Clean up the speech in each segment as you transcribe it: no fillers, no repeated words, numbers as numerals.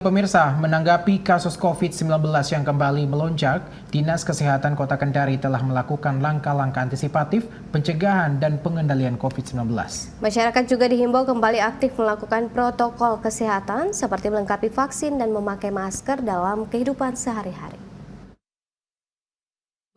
Pemirsa, menanggapi kasus COVID-19 yang kembali melonjak, Dinas Kesehatan Kota Kendari telah melakukan langkah-langkah antisipatif, pencegahan, dan pengendalian COVID-19. Masyarakat juga dihimbau kembali aktif melakukan protokol kesehatan seperti melengkapi vaksin dan memakai masker dalam kehidupan sehari-hari.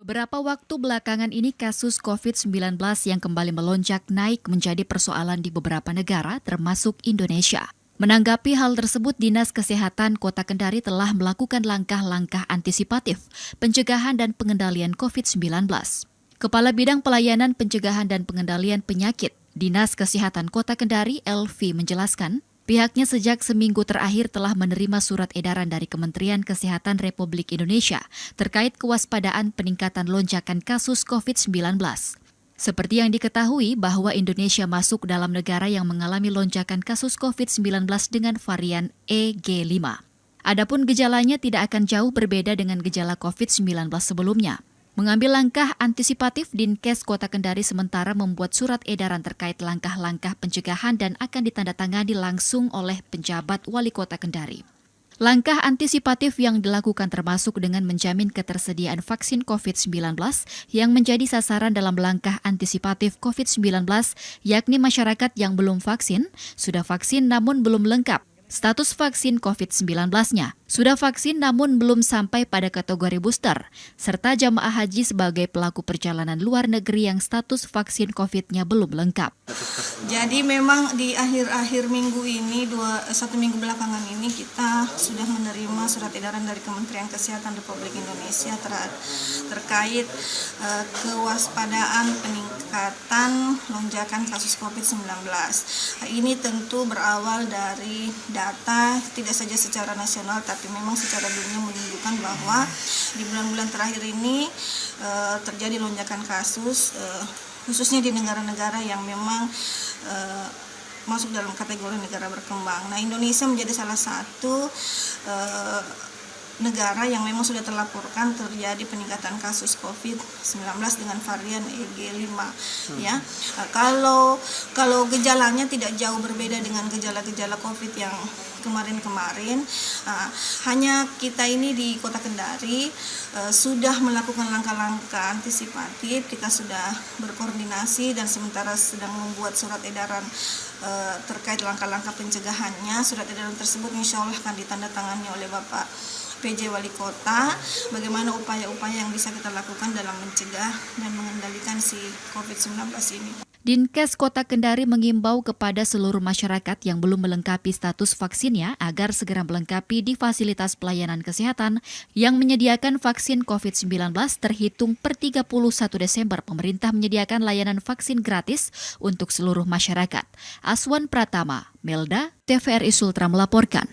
Beberapa waktu belakangan ini kasus COVID-19 yang kembali melonjak naik menjadi persoalan di beberapa negara termasuk Indonesia. Menanggapi hal tersebut, Dinas Kesehatan Kota Kendari telah melakukan langkah-langkah antisipatif, pencegahan dan pengendalian COVID-19. Kepala Bidang Pelayanan Pencegahan dan Pengendalian Penyakit, Dinas Kesehatan Kota Kendari, Elvi, menjelaskan, pihaknya sejak seminggu terakhir telah menerima surat edaran dari Kementerian Kesehatan Republik Indonesia terkait kewaspadaan peningkatan lonjakan kasus COVID-19. Seperti yang diketahui bahwa Indonesia masuk dalam negara yang mengalami lonjakan kasus COVID-19 dengan varian EG5. Adapun gejalanya tidak akan jauh berbeda dengan gejala COVID-19 sebelumnya. Mengambil langkah antisipatif, Dinkes Kota Kendari sementara membuat surat edaran terkait langkah-langkah pencegahan dan akan ditandatangani langsung oleh penjabat Wali Kota Kendari. Langkah antisipatif yang dilakukan termasuk dengan menjamin ketersediaan vaksin COVID-19 yang menjadi sasaran dalam langkah antisipatif COVID-19, yakni masyarakat yang belum vaksin, sudah vaksin namun belum lengkap status vaksin COVID-19-nya, sudah vaksin namun belum sampai pada kategori booster, serta jamaah haji sebagai pelaku perjalanan luar negeri yang status vaksin COVID-nya belum lengkap. Jadi memang di akhir-akhir minggu ini, satu minggu belakangan ini kita sudah menerima surat edaran dari Kementerian Kesehatan Republik Indonesia terkait kewaspadaan peningkatan lonjakan kasus COVID-19. Ini tentu berawal dari data tidak saja secara nasional tapi memang secara dunia menunjukkan bahwa di bulan-bulan terakhir ini terjadi lonjakan kasus khususnya di negara-negara yang memang masuk dalam kategori negara berkembang. Nah, Indonesia menjadi salah satu negara yang memang sudah terlaporkan terjadi peningkatan kasus COVID-19 dengan varian EG5 ya. Kalau gejalanya tidak jauh berbeda dengan gejala-gejala COVID yang kemarin-kemarin, hanya kita ini di Kota Kendari sudah melakukan langkah-langkah antisipatif, kita sudah berkoordinasi dan sementara sedang membuat surat edaran terkait langkah-langkah pencegahannya. Surat edaran tersebut insya Allah akan ditandatangani oleh Bapak PJ Wali Kota, bagaimana upaya-upaya yang bisa kita lakukan dalam mencegah dan mengendalikan si COVID-19 ini. Dinkes Kota Kendari mengimbau kepada seluruh masyarakat yang belum melengkapi status vaksinnya agar segera melengkapi di fasilitas pelayanan kesehatan yang menyediakan vaksin COVID-19 terhitung per 31 Desember. Pemerintah menyediakan layanan vaksin gratis untuk seluruh masyarakat. Aswan Pratama, Melda, TVRI Sultra melaporkan.